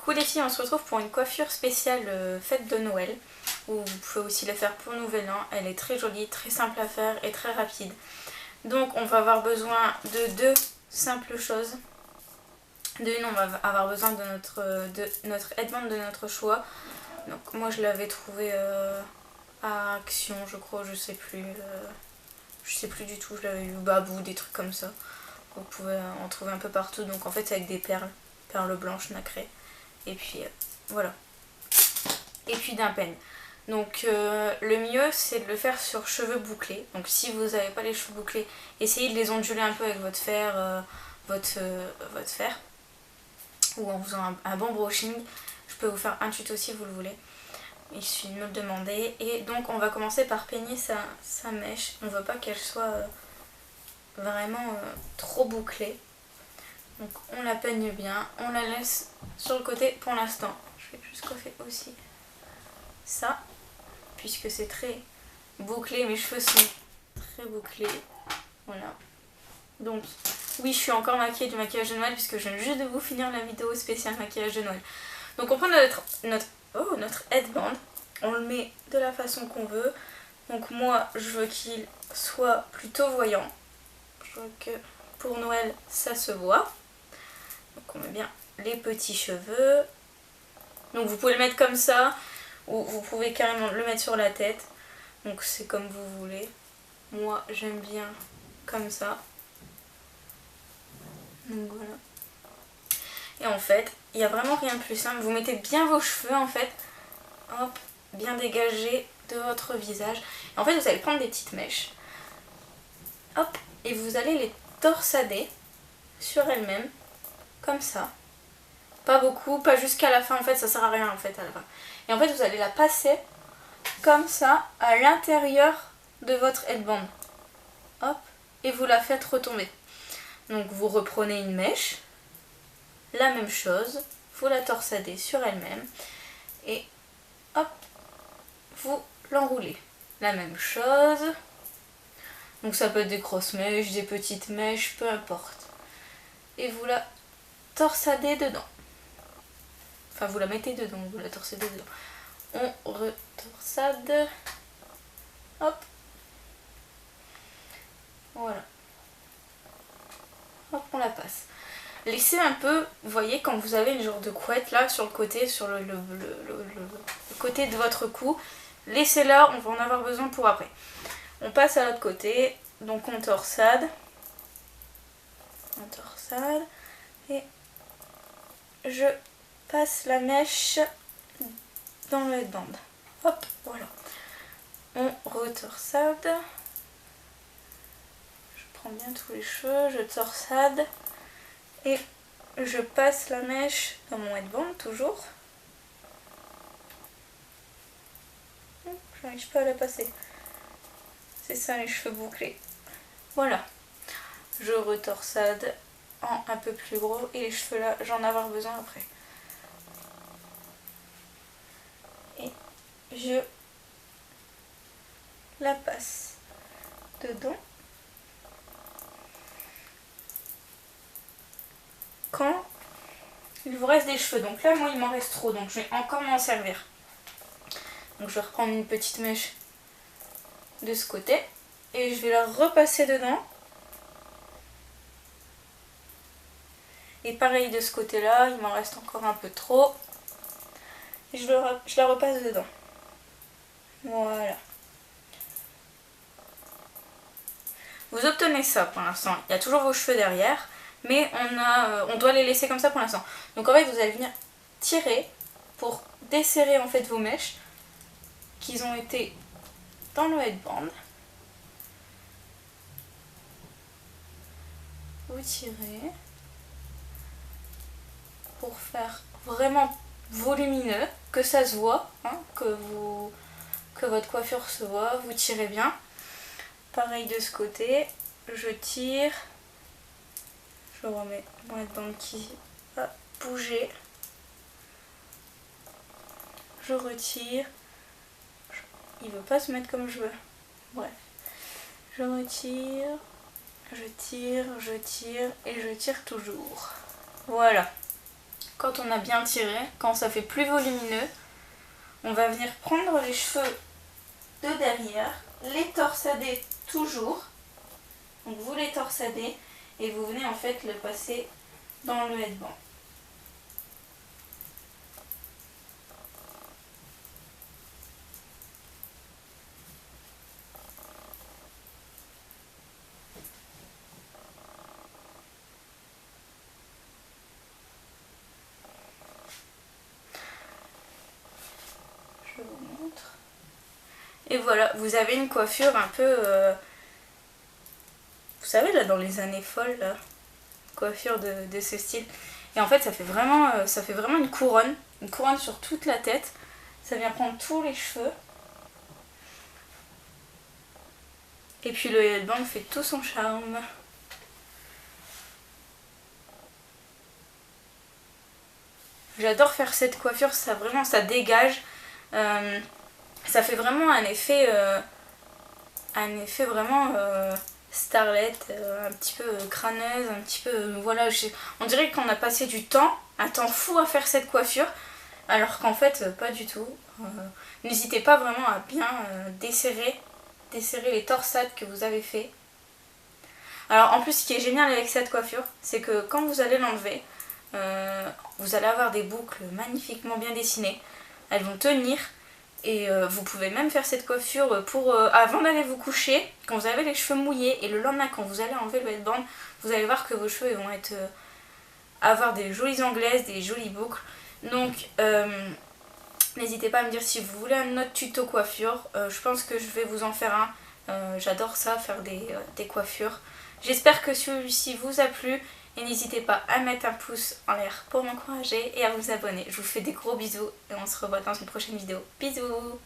Coucou les filles, on se retrouve pour une coiffure spéciale fête de Noël, où vous pouvez aussi la faire pour Nouvel An. Elle est très jolie, très simple à faire et très rapide. Donc on va avoir besoin de deux simples choses. D'une, on va avoir besoin de notre headband de notre choix. Donc moi je l'avais trouvé à Action, je crois, je sais plus du tout, je l'avais eu Babou, des trucs comme ça. Vous pouvez en trouver un peu partout, donc en fait c'est avec des perles blanches nacrées. Et puis voilà. Et puis d'un peigne. Donc le mieux c'est de le faire sur cheveux bouclés. Donc si vous n'avez pas les cheveux bouclés, essayez de les onduler un peu avec votre fer, votre fer. Ou en faisant un bon brushing. Je peux vous faire un tuto si vous le voulez. Il suffit de me le demander. Et donc on va commencer par peigner sa mèche. On ne veut pas qu'elle soit vraiment trop bouclée. Donc on la peigne bien, on la laisse sur le côté pour l'instant. Je vais juste coiffer aussi ça, puisque c'est très bouclé, mes cheveux sont très bouclés. Voilà. Donc oui, je suis encore maquillée du maquillage de Noël, puisque je viens juste de vous finir la vidéo spéciale maquillage de Noël. Donc on prend notre headband, on le met de la façon qu'on veut. Donc moi je veux qu'il soit plutôt voyant. Je veux que pour Noël ça se voit. Donc on met bien les petits cheveux. Donc vous pouvez le mettre comme ça, ou vous pouvez carrément le mettre sur la tête. Donc c'est comme vous voulez. Moi j'aime bien comme ça. Donc voilà. Et en fait, il n'y a vraiment rien de plus simple. Vous mettez bien vos cheveux en fait. Hop, bien dégagés de votre visage. Et en fait vous allez prendre des petites mèches. Hop, et vous allez les torsader sur elles-mêmes. Comme ça. Pas beaucoup, pas jusqu'à la fin en fait, ça sert à rien en fait à la fin. Et en fait vous allez la passer comme ça à l'intérieur de votre headband. Hop, et vous la faites retomber. Donc vous reprenez une mèche, la même chose, vous la torsadez sur elle-même et hop, vous l'enroulez. La même chose. Donc ça peut être des grosses mèches, des petites mèches, peu importe. Et vous la torsadez dedans. Enfin vous la mettez dedans, vous la torsadez dedans. On retorsade. Hop. Voilà. Hop, on la passe. Laissez un peu, vous voyez quand vous avez une genre de couette là sur le côté, sur le côté de votre cou. Laissez-la, on va en avoir besoin pour après. On passe à l'autre côté, donc on torsade. On torsade. Et je passe la mèche dans le headband. Hop, voilà. On retorsade. Je prends bien tous les cheveux, je torsade. Et je passe la mèche dans mon headband, toujours. J'arrive pas à la passer. C'est ça les cheveux bouclés. Voilà. Je retorsade en un peu plus gros. Et les cheveux là, j'en ai avoir besoin après. Et je la passe dedans. Quand il vous reste des cheveux. Donc là, moi, il m'en reste trop. Donc je vais encore m'en servir. Donc je vais reprendre une petite mèche de ce côté. Et je vais la repasser dedans. Et pareil de ce côté-là, il m'en reste encore un peu trop. Et je la repasse dedans. Voilà. Vous obtenez ça pour l'instant. Il y a toujours vos cheveux derrière. Mais on doit les laisser comme ça pour l'instant. Donc en fait, vous allez venir tirer pour desserrer en fait vos mèches qui ont été dans le headband. Vous tirez pour faire vraiment volumineux, que ça se voit, hein, que votre coiffure se voit. Vous tirez bien. Pareil de ce côté, je tire. Je remets mon headband qui va bouger. Je retire. Il veut pas se mettre comme je veux. Bref. Je retire. Je tire, je tire et je tire toujours. Voilà. quand on a bien tiré, quand ça fait plus volumineux, on va venir prendre les cheveux de derrière, les torsader toujours. Donc vous les torsadez et vous venez en fait le passer dans le headband. Je vous montre. Et voilà, vous avez une coiffure un peu... vous savez là dans les années folles, là, coiffure de ce style. Et en fait ça fait vraiment une couronne sur toute la tête. Ça vient prendre tous les cheveux. Et puis le headband fait tout son charme. J'adore faire cette coiffure, ça vraiment ça dégage. Ça fait vraiment un effet vraiment starlet, un petit peu crâneuse, un petit peu voilà, on dirait qu'on a passé un temps fou à faire cette coiffure, alors qu'en fait pas du tout. N'hésitez pas vraiment à bien desserrer les torsades que vous avez fait. Alors en plus ce qui est génial avec cette coiffure, c'est que quand vous allez l'enlever, vous allez avoir des boucles magnifiquement bien dessinées, elles vont tenir. Et vous pouvez même faire cette coiffure pour avant d'aller vous coucher, quand vous avez les cheveux mouillés, et le lendemain quand vous allez enlever le headband, vous allez voir que vos cheveux vont avoir des jolies anglaises, des jolies boucles. Donc n'hésitez pas à me dire si vous voulez un autre tuto coiffure, je pense que je vais vous en faire un. J'adore ça, faire des coiffures. J'espère que celui-ci vous a plu. Et n'hésitez pas à mettre un pouce en l'air pour m'encourager et à vous abonner. Je vous fais des gros bisous et on se revoit dans une prochaine vidéo. Bisous!